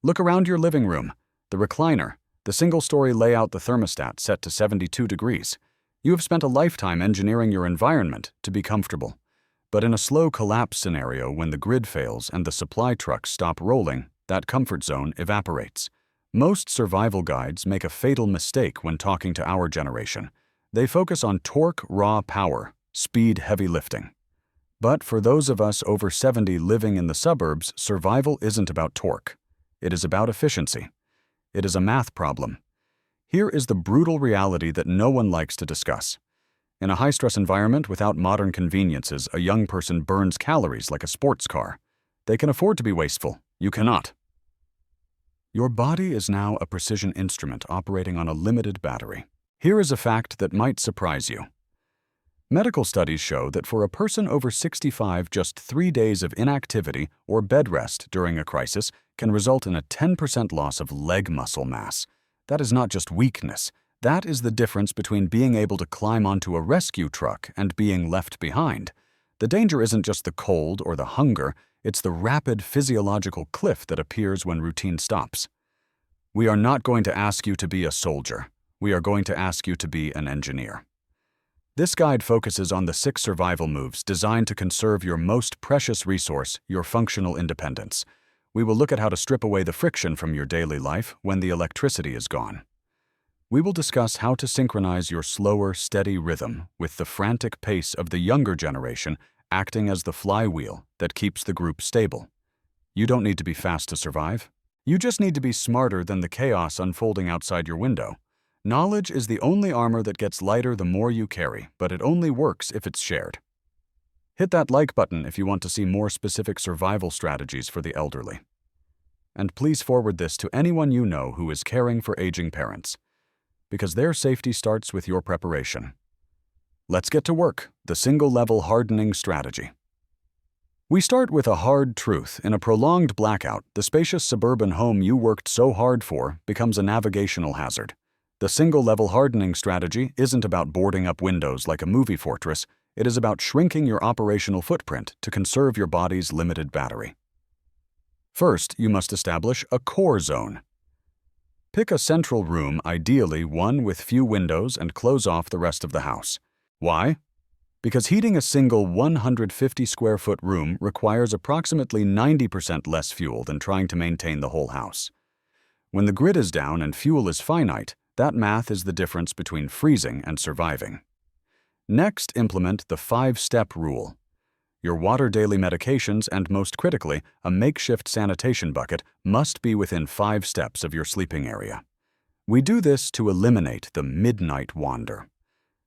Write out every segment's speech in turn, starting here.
Look around your living room. The recliner, the single-story layout, the thermostat set to 72 degrees. You have spent a lifetime engineering your environment to be comfortable. But in a slow collapse scenario, when the grid fails and the supply trucks stop rolling, that comfort zone evaporates. Most survival guides make a fatal mistake when talking to our generation. They focus on torque, raw power, speed, heavy lifting. But for those of us over 70 living in the suburbs, survival isn't about torque. It is about efficiency. It is a math problem. Here is the brutal reality that no one likes to discuss. In a high-stress environment without modern conveniences, a young person burns calories like a sports car. They can afford to be wasteful. You cannot. Your body is now a precision instrument operating on a limited battery. Here is a fact that might surprise you. Medical studies show that for a person over 65, just 3 days of inactivity or bed rest during a crisis can result in a 10% loss of leg muscle mass. That is not just weakness. That is the difference between being able to climb onto a rescue truck and being left behind. The danger isn't just the cold or the hunger, it's the rapid physiological cliff that appears when routine stops. We are not going to ask you to be a soldier. We are going to ask you to be an engineer. This guide focuses on the 6 survival moves designed to conserve your most precious resource, your functional independence. We will look at how to strip away the friction from your daily life when the electricity is gone. We will discuss how to synchronize your slower, steady rhythm with the frantic pace of the younger generation, acting as the flywheel that keeps the group stable. You don't need to be fast to survive. You just need to be smarter than the chaos unfolding outside your window. Knowledge is the only armor that gets lighter the more you carry, but it only works if it's shared. Hit that like button if you want to see more specific survival strategies for the elderly. And please forward this to anyone you know who is caring for aging parents, because their safety starts with your preparation. Let's get to work, the single-level hardening strategy. We start with a hard truth. In a prolonged blackout, the spacious suburban home you worked so hard for becomes a navigational hazard. The single-level hardening strategy isn't about boarding up windows like a movie fortress. It is about shrinking your operational footprint to conserve your body's limited battery. First, you must establish a core zone. Pick a central room, ideally one with few windows, and close off the rest of the house. Why? Because heating a single 150-square-foot room requires approximately 90% less fuel than trying to maintain the whole house. When the grid is down and fuel is finite, that math is the difference between freezing and surviving. Next, implement the 5-step rule. Your water, daily medications, and most critically, a makeshift sanitation bucket must be within 5 steps of your sleeping area. We do this to eliminate the midnight wander.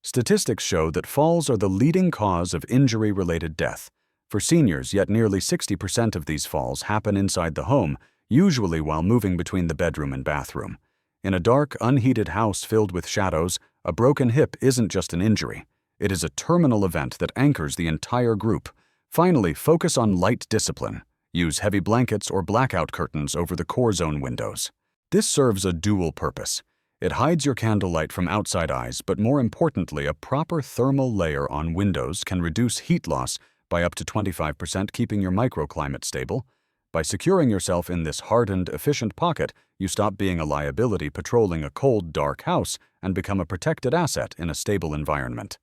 Statistics show that falls are the leading cause of injury-related death. For seniors, yet nearly 60% of these falls happen inside the home, usually while moving between the bedroom and bathroom. In a dark, unheated house filled with shadows, a broken hip isn't just an injury. It is a terminal event that anchors the entire group. Finally, focus on light discipline. Use heavy blankets or blackout curtains over the core zone windows. This serves a dual purpose. It hides your candlelight from outside eyes, but more importantly, a proper thermal layer on windows can reduce heat loss by up to 25%, keeping your microclimate stable. By securing yourself in this hardened, efficient pocket, you stop being a liability patrolling a cold, dark house and become a protected asset in a stable environment.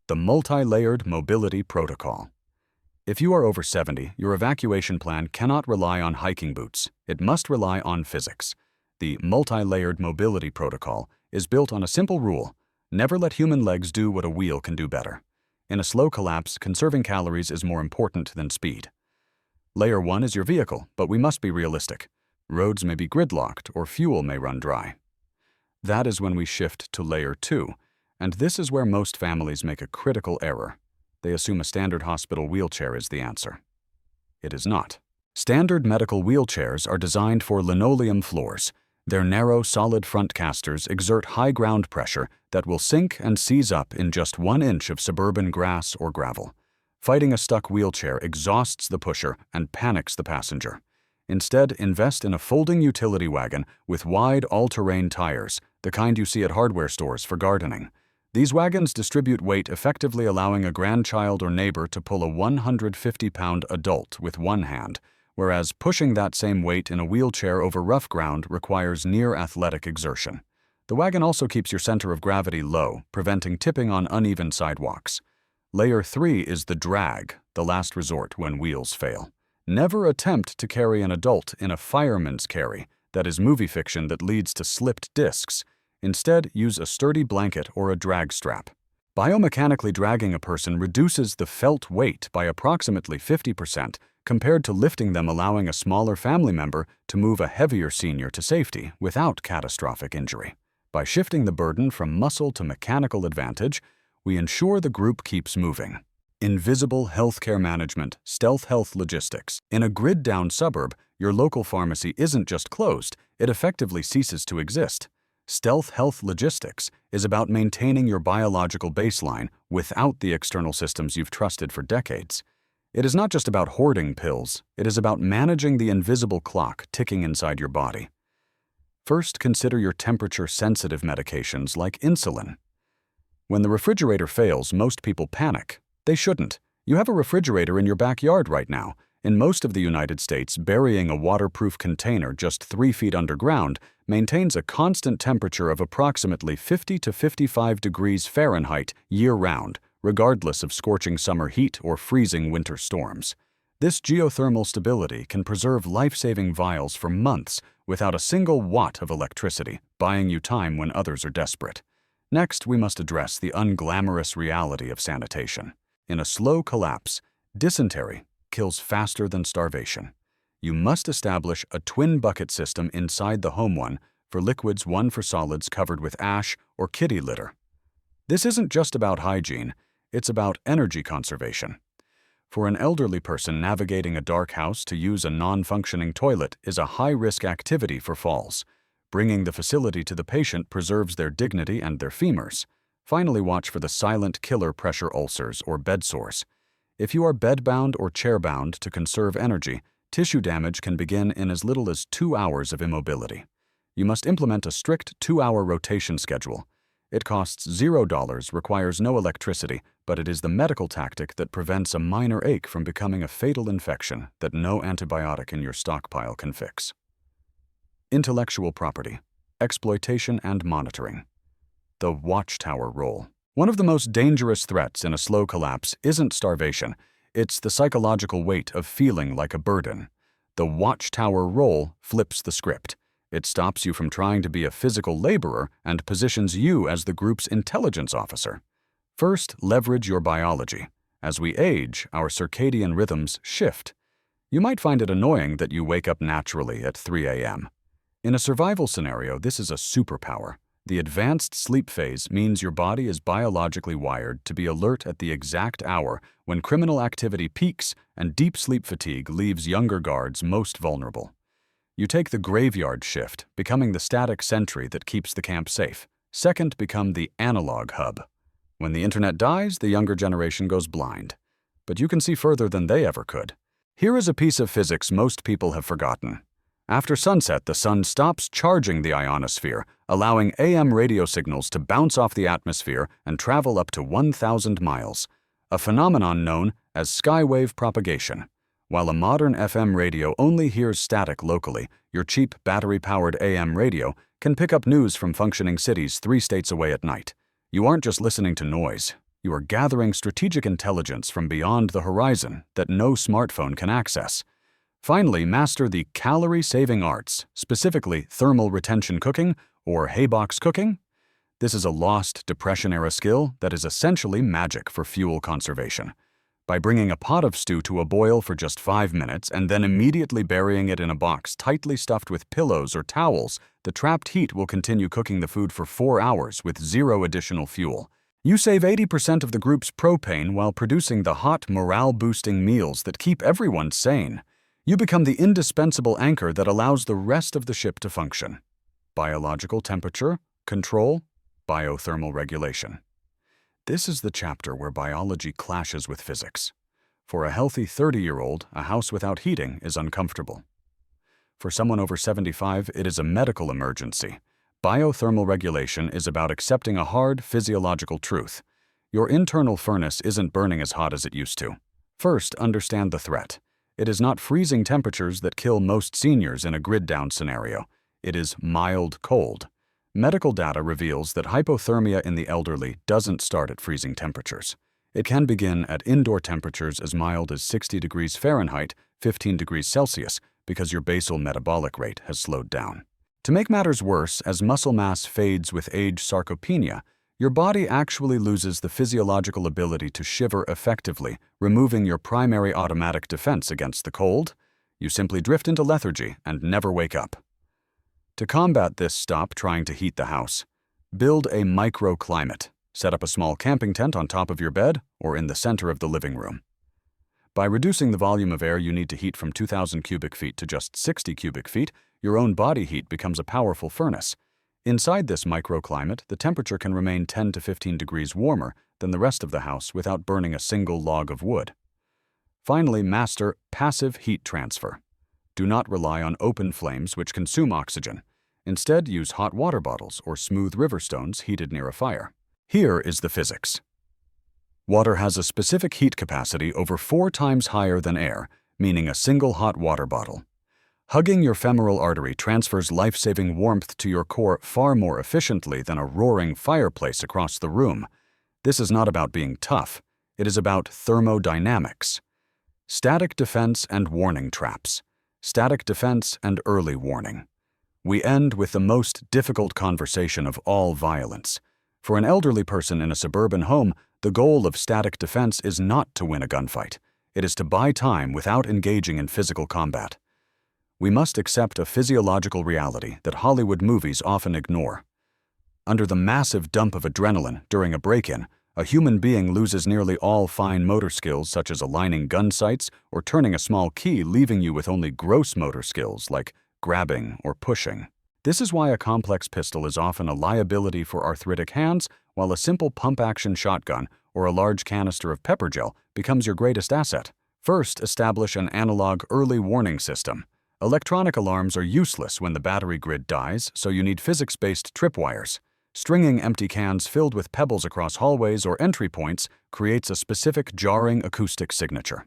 The multi-layered mobility protocol. If you are over 70, your evacuation plan cannot rely on hiking boots. It must rely on physics. The multi-layered mobility protocol is built on a simple rule: never let human legs do what a wheel can do better. In a slow collapse, conserving calories is more important than speed. Layer 1 is your vehicle, but we must be realistic. Roads may be gridlocked or fuel may run dry. That is when we shift to Layer 2, and this is where most families make a critical error. They assume a standard hospital wheelchair is the answer. It is not. Standard medical wheelchairs are designed for linoleum floors. Their narrow, solid front casters exert high ground pressure that will sink and seize up in just 1 inch of suburban grass or gravel. Fighting a stuck wheelchair exhausts the pusher and panics the passenger. Instead, invest in a folding utility wagon with wide all-terrain tires, the kind you see at hardware stores for gardening. These wagons distribute weight effectively, allowing a grandchild or neighbor to pull a 150-pound adult with one hand, whereas pushing that same weight in a wheelchair over rough ground requires near-athletic exertion. The wagon also keeps your center of gravity low, preventing tipping on uneven sidewalks. Layer 3 is the drag, the last resort when wheels fail. Never attempt to carry an adult in a fireman's carry, that is movie fiction that leads to slipped discs. Instead, use a sturdy blanket or a drag strap. Biomechanically dragging a person reduces the felt weight by approximately 50% compared to lifting them, allowing a smaller family member to move a heavier senior to safety without catastrophic injury. By shifting the burden from muscle to mechanical advantage, we ensure the group keeps moving. Invisible healthcare management, stealth health logistics. In a grid-down suburb, your local pharmacy isn't just closed, it effectively ceases to exist. Stealth health logistics is about maintaining your biological baseline without the external systems you've trusted for decades. It is not just about hoarding pills, it is about managing the invisible clock ticking inside your body. First, consider your temperature-sensitive medications like insulin. When the refrigerator fails, most people panic. They shouldn't. You have a refrigerator in your backyard right now. In most of the United States, burying a waterproof container just 3 feet underground maintains a constant temperature of approximately 50 to 55 degrees Fahrenheit year-round, regardless of scorching summer heat or freezing winter storms. This geothermal stability can preserve life-saving vials for months without a single watt of electricity, buying you time when others are desperate. Next, we must address the unglamorous reality of sanitation. In a slow collapse, dysentery kills faster than starvation. You must establish a twin bucket system inside the home, one for liquids, one for solids covered with ash or kitty litter. This isn't just about hygiene, it's about energy conservation. For an elderly person, navigating a dark house to use a non-functioning toilet is a high-risk activity for falls. Bringing the facility to the patient preserves their dignity and their femurs. Finally, watch for the silent killer pressure ulcers or bed sores. If you are bedbound or chairbound to conserve energy, tissue damage can begin in as little as 2 hours of immobility. You must implement a strict 2-hour rotation schedule. It costs $0, requires no electricity, but it is the medical tactic that prevents a minor ache from becoming a fatal infection that no antibiotic in your stockpile can fix. Intellectual property, exploitation and monitoring. The watchtower role. One of the most dangerous threats in a slow collapse isn't starvation, it's the psychological weight of feeling like a burden. The watchtower role flips the script. It stops you from trying to be a physical laborer and positions you as the group's intelligence officer. First, leverage your biology. As we age, our circadian rhythms shift. You might find it annoying that you wake up naturally at 3 a.m. In a survival scenario, this is a superpower. The advanced sleep phase means your body is biologically wired to be alert at the exact hour when criminal activity peaks and deep sleep fatigue leaves younger guards most vulnerable. You take the graveyard shift, becoming the static sentry that keeps the camp safe. Second, become the analog hub. When the internet dies, the younger generation goes blind. But you can see further than they ever could. Here is a piece of physics most people have forgotten. After sunset, the sun stops charging the ionosphere, allowing AM radio signals to bounce off the atmosphere and travel up to 1,000 miles, a phenomenon known as skywave propagation. While a modern FM radio only hears static locally, your cheap battery-powered AM radio can pick up news from functioning cities 3 states away at night. You aren't just listening to noise. You are gathering strategic intelligence from beyond the horizon that no smartphone can access. Finally, master the calorie-saving arts, specifically thermal retention cooking or haybox cooking. This is a lost Depression-era skill that is essentially magic for fuel conservation. By bringing a pot of stew to a boil for just 5 minutes and then immediately burying it in a box tightly stuffed with pillows or towels, the trapped heat will continue cooking the food for 4 hours with 0 additional fuel. You save 80% of the group's propane while producing the hot, morale-boosting meals that keep everyone sane. You become the indispensable anchor that allows the rest of the ship to function. Biological temperature, control, biothermal regulation. This is the chapter where biology clashes with physics. For a healthy 30-year-old, a house without heating is uncomfortable. For someone over 75, it is a medical emergency. Biothermal regulation is about accepting a hard physiological truth. Your internal furnace isn't burning as hot as it used to. First, understand the threat. It is not freezing temperatures that kill most seniors in a grid-down scenario. It is mild cold. Medical data reveals that hypothermia in the elderly doesn't start at freezing temperatures. It can begin at indoor temperatures as mild as 60 degrees Fahrenheit, 15 degrees Celsius, because your basal metabolic rate has slowed down. To make matters worse, as muscle mass fades with age sarcopenia, your body actually loses the physiological ability to shiver effectively, removing your primary automatic defense against the cold. You simply drift into lethargy and never wake up. To combat this, stop trying to heat the house. Build a microclimate. Set up a small camping tent on top of your bed or in the center of the living room. By reducing the volume of air you need to heat from 2,000 cubic feet to just 60 cubic feet, your own body heat becomes a powerful furnace. Inside this microclimate, the temperature can remain 10 to 15 degrees warmer than the rest of the house without burning a single log of wood. Finally, master passive heat transfer. Do not rely on open flames which consume oxygen. Instead, use hot water bottles or smooth river stones heated near a fire. Here is the physics. Water has a specific heat capacity over 4 times higher than air, meaning a single hot water bottle. Hugging your femoral artery transfers life-saving warmth to your core far more efficiently than a roaring fireplace across the room. This is not about being tough. It is about thermodynamics. Static defense and warning traps. Static defense and early warning. We end with the most difficult conversation of all violence. For an elderly person in a suburban home, the goal of static defense is not to win a gunfight. It is to buy time without engaging in physical combat. We must accept a physiological reality that Hollywood movies often ignore. Under the massive dump of adrenaline during a break-in, a human being loses nearly all fine motor skills such as aligning gun sights or turning a small key, leaving you with only gross motor skills like grabbing or pushing. This is why a complex pistol is often a liability for arthritic hands, while a simple pump-action shotgun or a large canister of pepper gel becomes your greatest asset. First, establish an analog early warning system. Electronic alarms are useless when the battery grid dies, so you need physics-based tripwires. Stringing empty cans filled with pebbles across hallways or entry points creates a specific jarring acoustic signature.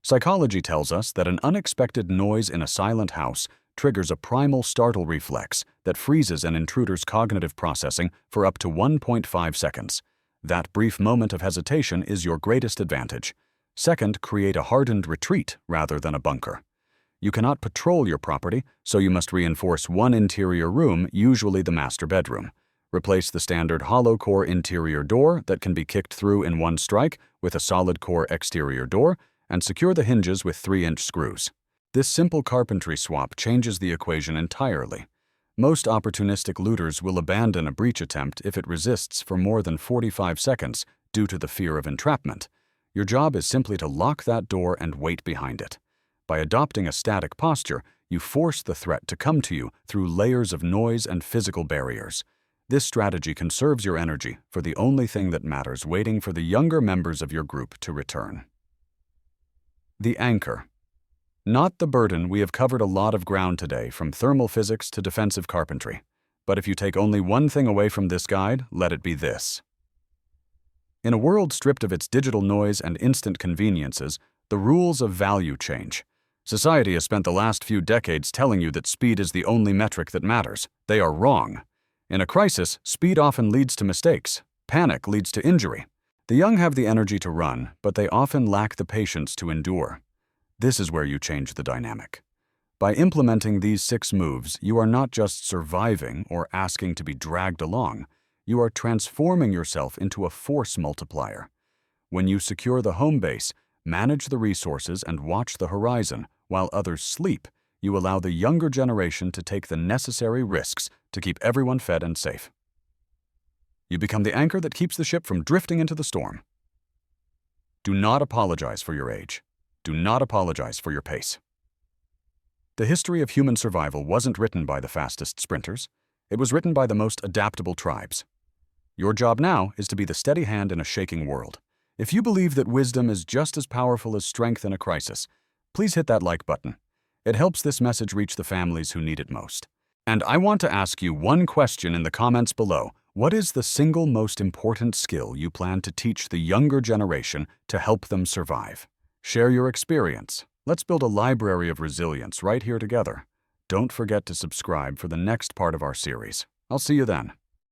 Psychology tells us that an unexpected noise in a silent house triggers a primal startle reflex that freezes an intruder's cognitive processing for up to 1.5 seconds. That brief moment of hesitation is your greatest advantage. Second, create a hardened retreat rather than a bunker. You cannot patrol your property, so you must reinforce one interior room, usually the master bedroom. Replace the standard hollow core interior door that can be kicked through in one strike with a solid core exterior door, and secure the hinges with 3-inch screws. This simple carpentry swap changes the equation entirely. Most opportunistic looters will abandon a breach attempt if it resists for more than 45 seconds due to the fear of entrapment. Your job is simply to lock that door and wait behind it. By adopting a static posture, you force the threat to come to you through layers of noise and physical barriers. This strategy conserves your energy for the only thing that matters, waiting for the younger members of your group to return. The anchor. Not the burden. We have covered a lot of ground today, from thermal physics to defensive carpentry. But if you take only one thing away from this guide, let it be this. In a world stripped of its digital noise and instant conveniences, the rules of value change. Society has spent the last few decades telling you that speed is the only metric that matters. They are wrong. In a crisis, speed often leads to mistakes. Panic leads to injury. The young have the energy to run, but they often lack the patience to endure. This is where you change the dynamic. By implementing these 6 moves, you are not just surviving or asking to be dragged along. You are transforming yourself into a force multiplier. When you secure the home base, manage the resources, and watch the horizon while others sleep, you allow the younger generation to take the necessary risks to keep everyone fed and safe. You become the anchor that keeps the ship from drifting into the storm. Do not apologize for your age. Do not apologize for your pace. The history of human survival wasn't written by the fastest sprinters. It was written by the most adaptable tribes. Your job now is to be the steady hand in a shaking world. If you believe that wisdom is just as powerful as strength in a crisis, please hit that like button. It helps this message reach the families who need it most. And I want to ask you one question in the comments below. What is the single most important skill you plan to teach the younger generation to help them survive? Share your experience. Let's build a library of resilience right here together. Don't forget to subscribe for the next part of our series. I'll see you then.